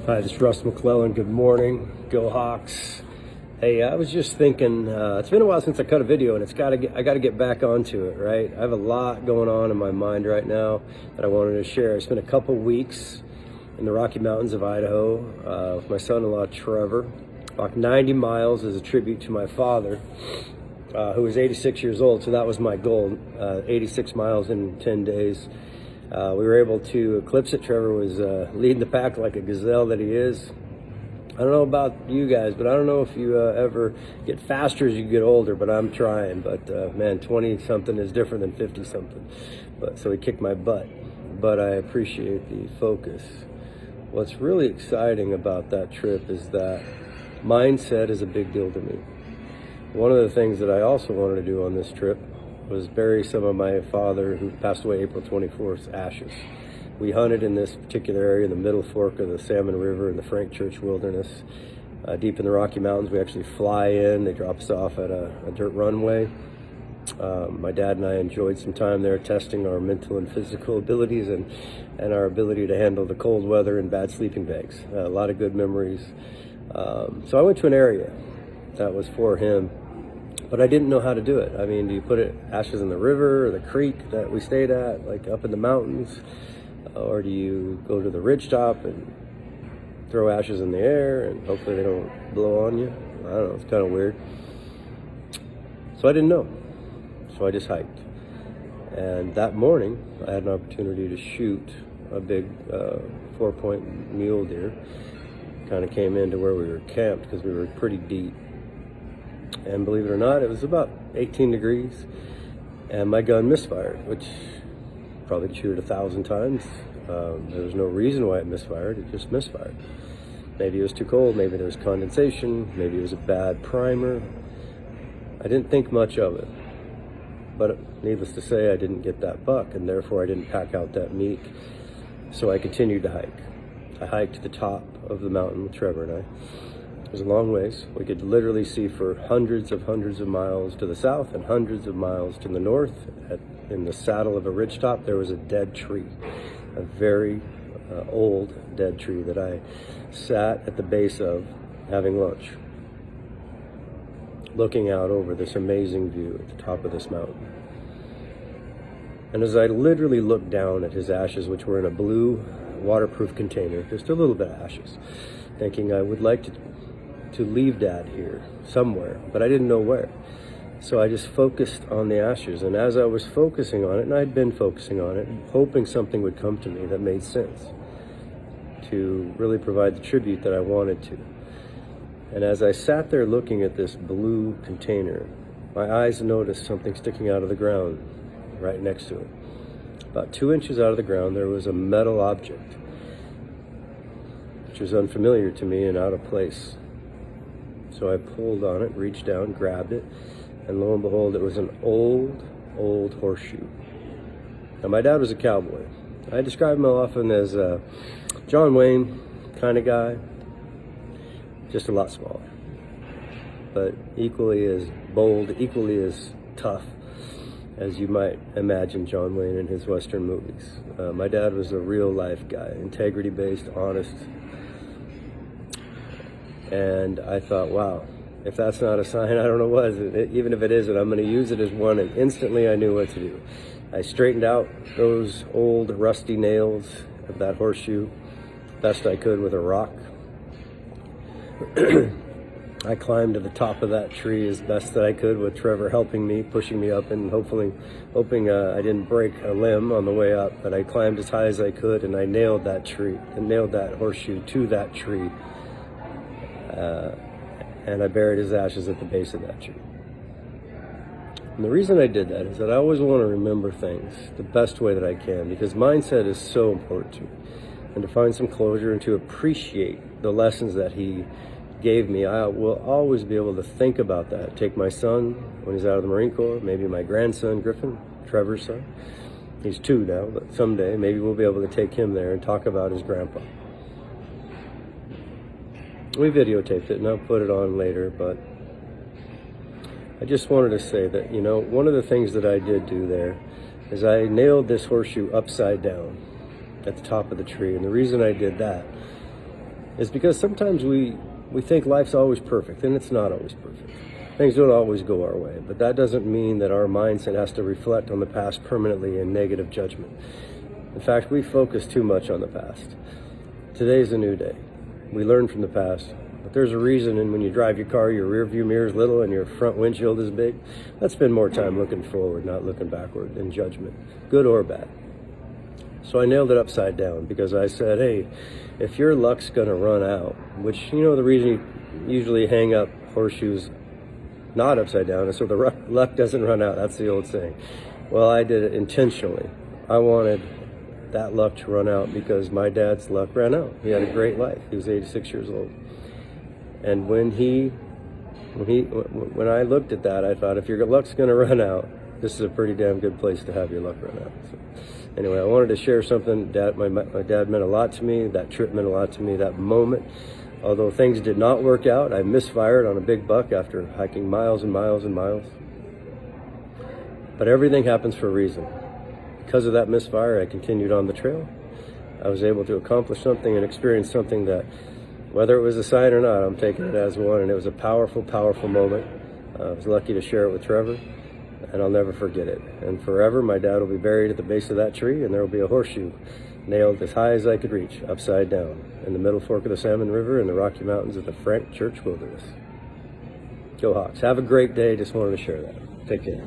Hi, this is Russ McClellan. Good morning. Go Hawks. Hey, I was just thinking, it's been a while since I cut a video, and I got to get back onto it, right? I have a lot going on in my mind right now that I wanted to share. I spent a couple weeks in the Rocky Mountains of Idaho with my son-in-law, Trevor. Walked 90 miles as a tribute to my father, who was 86 years old, so that was my goal, 86 miles in 10 days. We were able to eclipse it. Trevor was leading the pack like a gazelle that he is. I don't know about you guys, but I don't know if you ever get faster as you get older, but I'm trying. But man, 20-something is different than 50-something. So he kicked my butt, but I appreciate the focus. What's really exciting about that trip is that mindset is a big deal to me. One of the things that I also wanted to do on this trip was bury some of my father, who passed away April 24th, ashes. We hunted in this particular area in the Middle Fork of the Salmon River in the Frank Church Wilderness, deep in the Rocky Mountains. We actually fly in. They drop us off at a dirt runway. My dad and I enjoyed some time there testing our mental and physical abilities and our ability to handle the cold weather and bad sleeping bags. A lot of good memories. So I went to an area that was for him, but I didn't know how to do it. I mean, do you put ashes in the river or the creek that we stayed at, like up in the mountains? Or do you go to the ridgetop and throw ashes in the air and hopefully they don't blow on you? I don't know, it's kind of weird. So I didn't know. So I just hiked. And that morning, I had an opportunity to shoot a big 4-point mule deer. Kind of came into where we were camped because we were pretty deep. And believe it or not, it was about 18 degrees. And my gun misfired, which probably shoot it 1,000 times. There was no reason why it misfired. It just misfired. Maybe it was too cold. Maybe there was condensation. Maybe it was a bad primer. I didn't think much of it. But needless to say, I didn't get that buck, and therefore I didn't pack out that meat. So I continued to hike. I hiked to the top of the mountain with Trevor and I. It was a long ways. We could literally see for hundreds of miles to the south and hundreds of miles to the north. In the saddle of a ridgetop, there was a dead tree, a very old dead tree that I sat at the base of having lunch, looking out over this amazing view at the top of this mountain. And as I literally looked down at his ashes, which were in a blue waterproof container, just a little bit of ashes, thinking I would like to leave Dad here somewhere, but I didn't know where. So I just focused on the ashes, and as I was focusing on it, and I'd been focusing on it, hoping something would come to me that made sense to really provide the tribute that I wanted to. And as I sat there looking at this blue container, my eyes noticed something sticking out of the ground right next to it. About 2 inches out of the ground, there was a metal object, which was unfamiliar to me and out of place. So I pulled on it, reached down, grabbed it, and lo and behold, it was an old horseshoe. Now, my dad was a cowboy. I describe him often as a John Wayne kind of guy, just a lot smaller, but equally as bold, equally as tough as you might imagine John Wayne in his Western movies. My dad was a real life guy, integrity-based, honest. And I thought, wow, if that's not a sign, I don't know what is. Even if it isn't, I'm going to use it as one. And instantly I knew what to do. I straightened out those old rusty nails of that horseshoe best I could with a rock. I climbed to the top of that tree as best that I could with Trevor helping me, pushing me up, and hoping I didn't break a limb on the way up. But I climbed as high as I could, and I nailed that tree, and nailed that horseshoe to that tree. And I buried his ashes at the base of that tree. And the reason I did that is that I always want to remember things the best way that I can, because mindset is so important to me. And to find some closure and to appreciate the lessons that he gave me, I will always be able to think about that. Take my son when he's out of the Marine Corps, maybe my grandson, Griffin, Trevor's son. He's 2 now, but someday maybe we'll be able to take him there and talk about his grandpa. We videotaped it and I'll put it on later, but I just wanted to say that, one of the things that I did do there is I nailed this horseshoe upside down at the top of the tree. And the reason I did that is because sometimes we think life's always perfect, and it's not always perfect. Things don't always go our way, but that doesn't mean that our mindset has to reflect on the past permanently in negative judgment. In fact, we focus too much on the past. Today's a new day. We learn from the past, but there's a reason, and when you drive your car, your rear view mirror is little and your front windshield is big. Let's spend more time looking forward, not looking backward in judgment, good or bad. So I nailed it upside down because I said, hey, if your luck's gonna run out, which, the reason you usually hang up horseshoes not upside down is so the luck doesn't run out. That's the old saying. Well, I did it intentionally. I wanted that luck to run out because my dad's luck ran out. He had a great life. He was 86 years old. And when I looked at that, I thought, if your luck's gonna run out, this is a pretty damn good place to have your luck run out. So, anyway, I wanted to share something. My dad meant a lot to me. That trip meant a lot to me. That moment, although things did not work out, I misfired on a big buck after hiking miles and miles and miles. But everything happens for a reason. Because of that misfire, I continued on the trail. I was able to accomplish something and experience something that, whether it was a sign or not, I'm taking it as one. And it was a powerful, powerful moment. I was lucky to share it with Trevor, and I'll never forget it. And forever, my dad will be buried at the base of that tree, and there will be a horseshoe nailed as high as I could reach, upside down, in the middle fork of the Salmon River in the Rocky Mountains of the Frank Church Wilderness. Go Hawks. Have a great day. Just wanted to share that. Take care.